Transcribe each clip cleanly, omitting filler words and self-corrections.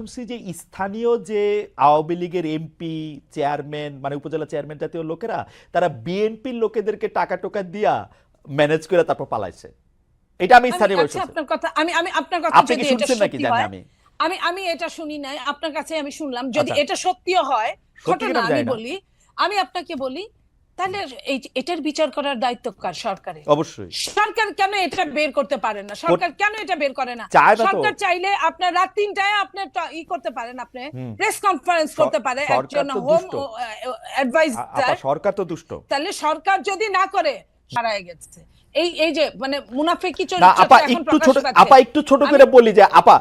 শুনছি যে স্থানীয় যে আওয়ামী লীগের এমপি চেয়ারম্যান মানে উপজেলা চেয়ারম্যান জাতীয় লোকেরা তারা বিএনপির লোকেদেরকে টাকা টোকা দিয়া ম্যানেজ করে তারপর পালাইছে। এটা আমি স্থানীয় আচ্ছা, শুনছি। আপনার কথা আমি আপনার কথা আপনি কি যদি এটা শুনছেন নাকি সত্যি জানি হয়, আমি। আমি এটা শুনি নাই, আপনার কাছে আমি শুনলাম। যদি আচ্ছা, এটা সত্যিও হয় সত্যি ঘটনা, কিনা আমি আমি জানি না। বলি, আমি আপনাকে বলি, তাহলে এটার বিচার করার দায়িত্ব কার? সরকারের। অবশ্যই সরকার কেন এটা বের করতে পারে না? সরকার কেন এটা বের করে না? চায় না তো। সরকার চাইলে আপনার রাত 3টায় আপনার করতে পারেন, আপনি হুম, প্রেস কনফারেন্স করতে পারে সরকার একজন তো হোম দুষ্ট। আপা অ্যাডভাইজার। সরকার তো দুষ্ট। তাহলে সরকার যদি না করে, হারায় গেছে। এই যে মানে মুনাফিকি না চরিত্রটা আপা এখন একটু প্রকাশ ছোট, পাচ্ছে। আপা একটু ছোট আমি করে বলি যে আপা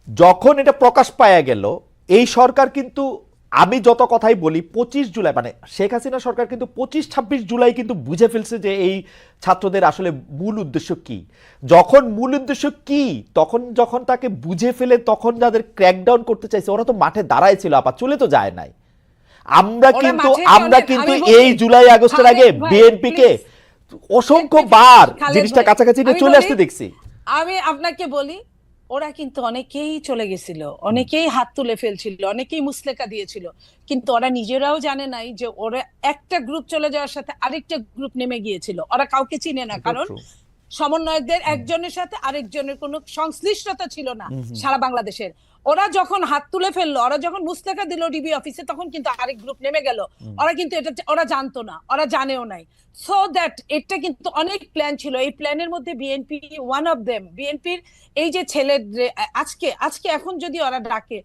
যখন এটা প্রকাশ পাওয়া গেল এই সরকার কিন্তু, আমি যত কথাই বলি 25 জুলাই মানে শেখ হাসিনা সরকার কিন্তু 25-26 জুলাই কিন্তু বুঝে ফেলছে যে এই ছাত্রদের আসলে মূল উদ্দেশ্য কি। যখন মূল উদ্দেশ্য কি তখন যখন তাকে বুঝে ফেলে তখন যাদের ক্র্যাকডাউন করতে চাইছে ওরা তো মাঠে দাঁড়ায় ছিল আপা, চলে তো যায় নাই। আমরা ওরা কিন্তু মাঠে আমরা অনেক, কিন্তু আমি বলি, এই জুলাই আগস্টের আগে খালেদ ভাই বিএনপি কে প্লিজ, অসংখ্য বার খালেদ জিনিসটা ভাই কাছাকাছি নিয়ে আমি চলে বলি, আসতে দেখছি। আমি আপনাকে বলি, ওরা কিন্তু অনেকেই চলে গেছিল, অনেকেই হাত তুলে ফেলছিল, অনেকেই মুসলেকা দিয়েছিল, কিন্তু ওরা নিজেরাও জানে নাই যে ওরা একটা গ্রুপ চলে যাওয়ার সাথে আরেকটা গ্রুপ নেমে গিয়েছিল। ওরা কাউকে চিনে না, এটা কারণ ট্রু। সমন্বয়কদের একজনের সাথে আরেকজনের কোনো সংশ্লিষ্টতা ছিল না সারা বাংলাদেশের। ওরা যখন হাত তুলে ফেললো, ওরা যখন মুস্তাকা দিল ডিবি অফিসে, তখন কিন্তু আরেক গ্রুপ নেমে গেল। ওরা কিন্তু এটা ওরা জানতো না, ওরা জানেও নাই। সো দ্যাট এটা কিন্তু অনেক প্ল্যান ছিল। এই প্ল্যানের মধ্যে বিএনপি ওয়ান অফ দেম। বিএনপির এই যে ছেলে, আজকে আজকে এখন যদি ওরা ডাকে,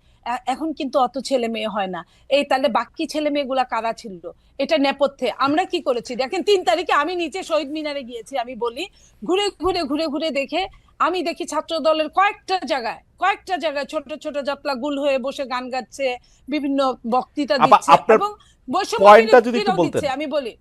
এখন কিন্তু অত ছেলে মেয়ে হয় না। এই তাহলে বাকি ছেলে মেয়েগুলা কারা ছিল? এটা নেপথ্যে আমরা কি করেছি দেখেন। 3 তারিখে আমি নিচে শহীদ মিনারে গিয়েছি, আমি বলি, ঘুরে ঘুরে ঘুরে ঘুরে দেখে আমি দেখি ছাত্র দলের কয়েকটা জায়গায় ছোট ছোট জাতলা গুল হয়ে বসে গান গাচ্ছে, বিভিন্ন বক্তৃতা দিচ্ছে, আপনার এবং বৈষম্য পয়েন্টটা যদি একটু বিরোধীরাও বলতেন। দিচ্ছে। আমি বলি,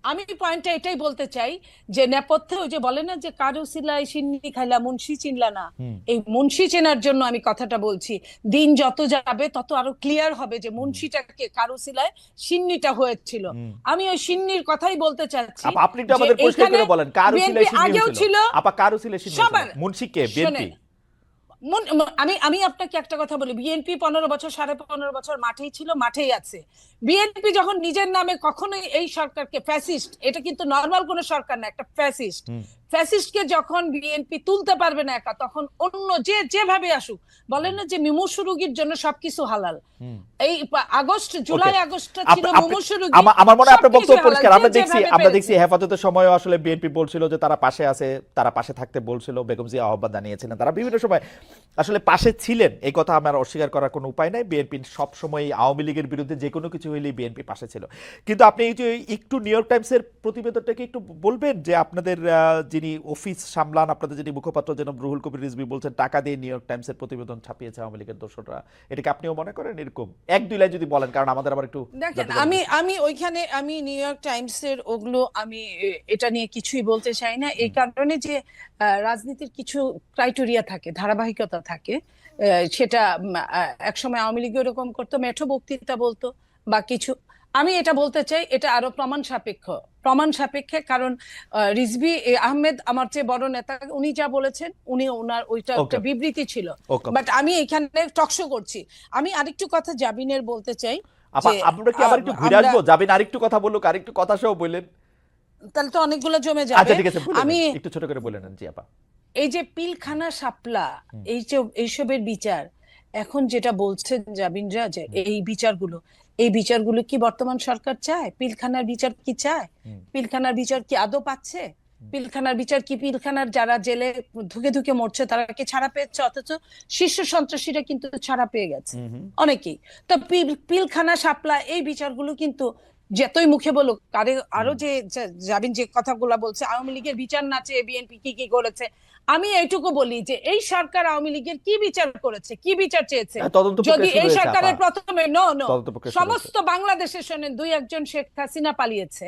আমি পয়েন্টটা এটাই বলতে চাই যে নেপথ্যে ওই যে বলে না যে কারু সিলাই সিন্নি খাইলা মুন্সি চিনলা না, এই মুন্সি চেনার জন্য আমি কথাটা বলছি। দিন যত যাবে তত আরো ক্লিয়ার হবে যে মুন্সিটাকে কারু সিলায় সিন্নিটা হয়েছিল। আমি ওই সিন্নির কথাই বলতে চাচ্ছি আপা আপনি একটু যে আমাদের পরিষ্কার এইখানে করে বলেন কার বিএনপি উসিলায় সিন্নি আগেও হয়েছিল। ছিল আপা কার উসিলায় সিন্নি হয়েছিল? সবার। মুন্সি কে? বিএনপি? শোনেন, আমি আমি আপনাকে একটা কথা বলি, বিএনপি 15 বছর 15.5 বছর মাঠেই ছিল, মাঠেই আছে। বিএনপি যখন নিজের নামে কখনোই এই সরকারকে ফ্যাসিস্ট, এটা কিন্তু নর্মাল কোন সরকার না, একটা ফ্যাসিস্ট, ফ্যাসিস্টকে যখন বিএনপি তুলতে পারবে না একা, তখন অন্য যেভাবে আসুক, বলেন না যে মুমূর্ষু রোগীর জন্য সবকিছু হালাল। এই জুলাই আগস্টটা ছিল মুমূর্ষু রোগী, আমার মনে হয় আপনার সবকিছু বক্তব্য হালাল, পরিষ্কার। যে আমরা যেভাবে দেখছি পেরেছে। হেফাজতের সময় আসলে বিএনপি বলছিল যে তারা পাশে আছে, তারা পাশে থাকতে বলছিল, বেগম জিয়া আহ্বান জানিয়েছিলেন, তারা বিভিন্ন সময় আসলে পাশে ছিলেন, এই কথা আমার অস্বীকার করার কোনো উপায় নাই। বিএনপি সব সময় আওয়ামী লীগের বিরুদ্ধে যে কোনো কিছু হইলেই বিএনপি পাশে ছিল। কিন্তু আপনি এই যে একটু নিউ ইয়র্ক টাইমসের প্রতিবেদনটাকে একটু বলবেন যে আপনাদের যিনি অফিস সামলান, আপনাদের যিনি মুখপাত্র জনাব রুহুল কবির রিজভী বলছেন টাকা দিয়ে নিউ ইয়র্ক টাইমসের প্রতিবেদন ছাপিয়েছে আওয়ামী লীগের দোসররা, এটাকে আপনিও মনে করেন এরকম? 1-2 লাইন যদি বলেন, কারণ আমাদের আবার একটু দেখেন, আমি ওইখানে আমি নিউ ইয়র্ক টাইমসের ওগুলো আমি এটা নিয়ে কিছুই বলতে চাই না, এই কারণে যে রাজনীতির কিছু ক্রাইটেরিয়া থাকে, ধারাবাহিকতা থাকে। সেটা একসময় আওয়ামী লীগ এরকম করতো, মেঠো বক্তৃতা বলতো বা কিছু। আমি এটা বলতে চাই এটা আরো প্রমাণ সাপেক্ষে, কারণ রিজভী আহমেদ আমার চেয়ে বড় নেতা, উনি যা বলেছেন, ওনার ওইটা একটা বিবৃতি ছিল। বাট আমি এখানে টকশো করছি। আমি আরেকটু কথা জাবিনের বলতে চাই আপা যে আমরা কি আবার একটু ঘুরে আসবো? যাবেন আরেকটু কথা বলুক, আরেকটু কথা সহ বললেন। তাহলে তো অনেকগুলো জমে আচ্ছা যাবে। ঠিক আছে, আমি একটু ছোট করে বলে নেন। জি আপা। এই যে পিলখানা শাপলা, এইসবের বিচার, এখন যেটা বলছেন জাবিনরা যে এই বিচারগুলো কি বর্তমান সরকার চায়? পিলখানার বিচার কি চায়? পিলখানার বিচার কি আদৌ পাচ্ছে? পিলখানার বিচার কি, পিলখানার যারা জেলে ধুকে ধুকে মরছে তারা কি ছাড়া পেয়েছে? অথচ শীর্ষ সন্ত্রাসীরা কিন্তু ছাড়া পেয়ে গেছে অনেকেই। তো পিলখানা শাপলা এই বিচারগুলো কিন্তু যতই মুখে বলুক, আরো যে জাবিন যে কথাগুলো বলছে আওয়ামী লীগের বিচার না চেয়ে বিএনপি কি কি করেছে, আমি এইটুকু বলি যে এই সরকার আওয়ামী লীগের কি বিচার করেছে, কি বিচার চেয়েছে? যদি এই সরকারের প্রথমে সমস্ত বাংলাদেশের শোনেন, 2-1 শেখ হাসিনা পালিয়েছে,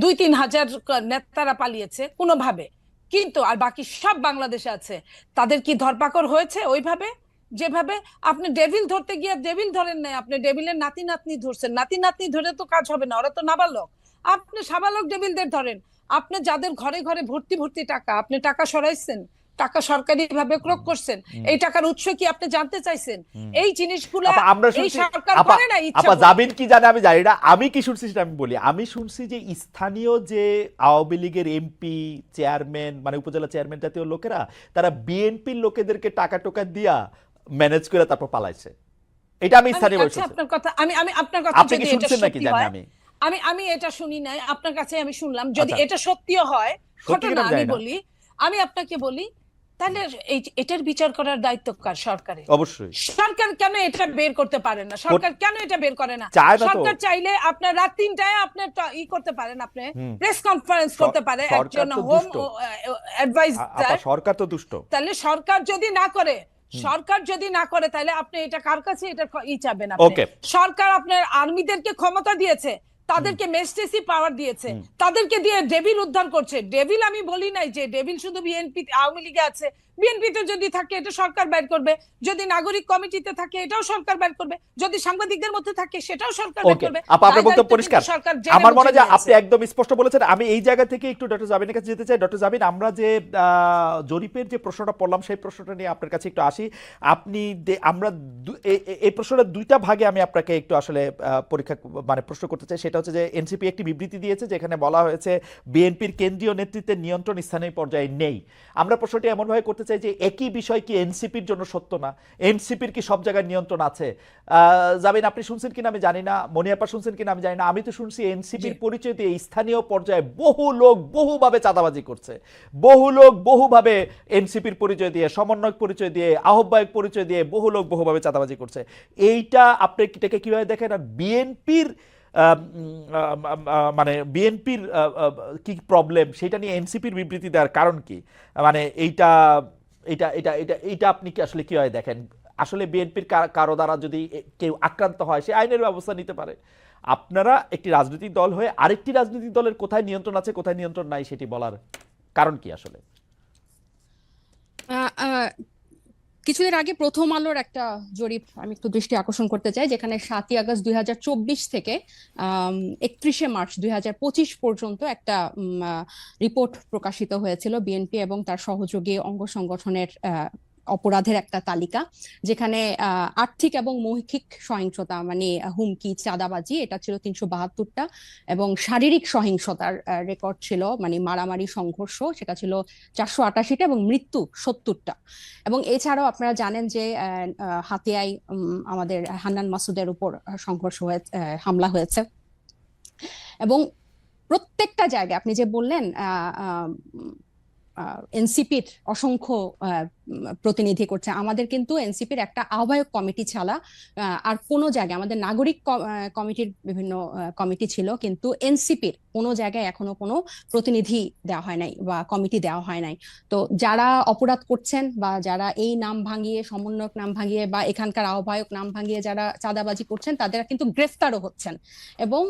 2-3 হাজার নেতারা পালিয়েছে কোনোভাবে, কিন্তু আর বাকি সব বাংলাদেশে আছে, তাদের কি ধরপাকড় হয়েছে ওইভাবে? যেভাবে আপনি ডেভিল ধরতে গিয়ে ডেভিল ধরেন নাই, আপনি ডেভিলের নাতি নাতনি ধরছেন। নাতি নাতনি ধরে তো কাজ হবে না, ওরা তো নাবালক। আপনি সাবালক ডেভিলদের ধরেন। আপনি যাদের ঘরে ঘরে ভর্তি ভর্তি টাকা, আপনি টাকা সরাইছেন, টাকা সরকারি ভাবে ক্রয় করছেন, এই টাকার উৎস কি আপনি জানতে চাইছেন? এই জিনিসগুলো আপা আমরা এই শুনছি, সরকার আপা করে না ইচ্ছা আপা করে। জাবিন কি জানে আমি জানি না, আমি কি শুনছি সেটা আমি বলি। আমি শুনছি যে স্থানীয় যে আওয়ামী লীগের এমপি, চেয়ারম্যান, মানে উপজেলা চেয়ারম্যান জাতীয় লোকেরা, তারা বিএনপির লোকেদেরকে টাকা টোকা দিয়া ম্যানেজ করে তারপর পালাইছে। এটা আমি স্থানীয় ভাবে আচ্ছা, শুনছি। আপনার কথা আমি আপনার কথা আপনি কি যদি এটা শুনছেন নাকি সত্যি জানি না হয়, আমি। আমি এটা শুনি নাই, আপনার কাছে আমি শুনলাম। যদি আচ্ছা, এটা সত্যিও হয় সত্যি কিনা ঘটনা, আমি আমি জানি না। বলি, আমি আপনাকে বলি, তাহলে এটার বিচার করার দায়িত্ব কার? সরকারের। অবশ্যই সরকার কেন এটা বের করতে পারে না? সরকার কেন এটা বের করে না? চায় না তো। সরকার চাইলে আপনার রাত 3টায় আপনার করতে পারেন, আপনি হুম। প্রেস কনফারেন্স করতে পারে সরকার একজন তো হোম দুষ্ট। আপা অ্যাডভাইজার। সরকার তো দুষ্ট। তাহলে সরকার যদি না করে, তাহলে আপনি এটা কার কাছে এটা চাবেন? আপনি ওকে। সরকার আপনার আর্মিদেরকে ক্ষমতা দিয়েছে, তাদেরকে মেজিস্ট্রেসি পাওয়ার দিয়েছে, তাদেরকে দিয়ে ডেভিল উদ্ধার করছে। ডেভিল আমি বলি নাই যে ডেভিল শুধু বিএনপি আওয়ামী লীগে আছে। বিএনপিতে যদি থাকে এটা সরকার বাইর করবে, যদি নাগরিক কমিটিতে থাকে এটাও সরকার বাইর করবে, যদি সাংবাদিকদের মধ্যে থাকে সেটাও সরকার বাইর ওকে করবে। আপা, আপনার দায় বক্তব্য দায়িত্ব পরিষ্কার। কিন্তু সরকার জেনে আমার মনে বুঝে হয় যে আপনি নিয়েছে। একদম স্পষ্ট বলেছেন। আমি এই জায়গা থেকে একটু ডক্টর জাবিনের কাছে যেতে চাই। ডক্টর জাবিন, আমরা যে জরিপের যে প্রশ্নটা পড়লাম সেই প্রশ্নটা নিয়ে আপনার কাছে একটু আসি। আপনি আমরা এই প্রশ্নটা দুইটা ভাগে আমি আপনাকে একটু আসলে পরীক্ষা মানে প্রশ্ন করতে চাই। সেটা হচ্ছে যে এনসিপি একটি বিবৃতি দিয়েছে যেখানে বলা হয়েছে বিএনপির কেন্দ্রীয় নেতৃত্বের নিয়ন্ত্রণ স্থানীয় পর্যায়ে নেই। আমরা প্রশ্নটি এমনভাবে করতে চাই যে একই বিষয় কি এনসিপির জন্য সত্য না? এনসিপির কি সব জায়গায় নিয়ন্ত্রণ আছে? জাবিন আপনি শুনছেন কিনা আমি জানি না, মনিয়াপা শুনছেন কিনা আমি জানি না। আমি তো শুনছি এনসিপির পরিচয় দিয়ে স্থানীয় পর্যায়ে বহু লোক বহুভাবে চাঁদাবাজি করছে, বহু লোক বহুভাবে এনসিপির পরিচয় দিয়ে, সমন্বয়ক পরিচয় দিয়ে, আহ্বায়ক পরিচয় দিয়ে বহু লোক বহুভাবে চাঁদাবাজি করছে। এইটা আপনি এটাকে কিভাবে দেখেন? আর বিএনপির মানে বিএনপির কি প্রবলেম সেটা নিয়ে এনসিপির বিবৃতি দেওয়ার কারণ কি? মানে এইটা এটা এটা এটা এটা আপনি কি আসলে কিভাবে দেখেন? আসলে বিএনপির কারো দ্বারা যদি কেউ আক্রান্ত হয় সে আইনের ব্যবস্থা নিতে পারে। আপনারা একটি রাজনৈতিক দল হয়ে আরেকটি রাজনৈতিক দলের কোথায় নিয়ন্ত্রণ আছে কোথায় নিয়ন্ত্রণ নাই সেটি বলার কারণ কি আসলে? আহ, আহ, কিছুদিন আগে প্রথম আলোর একটা জরিপ আমি একটু দৃষ্টি আকর্ষণ করতে চাই, যেখানে 7ই আগস্ট 2024 থেকে 31শে মার্চ 2025 পর্যন্ত একটা রিপোর্ট প্রকাশিত হয়েছিল বিএনপি এবং তার সহযোগী অঙ্গ সংগঠনের অপরাধের একটা তালিকা, যেখানে আর্থিক এবং মৌখিক সহিংসতা মানে হুমকি, চাঁদাবাজি, এটা ছিল 372টা, এবং শারীরিক সহিংসতার রেকর্ড ছিল মানে মারামারি, সংঘর্ষ, সেটা ছিল 488টা, এবং মৃত্যু 70টা। এবং এছাড়াও আপনারা জানেন যে হাতিয়ায় আমাদের হান্নান মাসুদের উপর সংঘর্ষ হয়ে হামলা হয়েছে। এবং প্রত্যেকটা জায়গায় আপনি যে বললেন এনসিপির অসংখ্য প্রতিনিধি করছে, আমাদের কিন্তু এনসিপির একটা আহ্বায়ক কমিটি ছাড়া আর কোনো জায়গায়, আমাদের নাগরিক কমিটির বিভিন্ন কমিটি ছিল, কিন্তু এনসিপির কোনো জায়গায় এখনো কোনো প্রতিনিধি দেওয়া হয় নাই বা কমিটি দেওয়া হয় নাই। তো যারা অপরাধ করছেন বা যারা এই নাম ভাঙিয়ে, সমন্বয়ক নাম ভাঙিয়ে বা এখানকার আহ্বায়ক নাম ভাঙিয়ে যারা চাঁদাবাজি করছেন, তাদের কিন্তু গ্রেফতারও হচ্ছেন এবং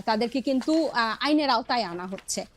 তাদেরকে কিন্তু আইনের আওতায় আনা হচ্ছে।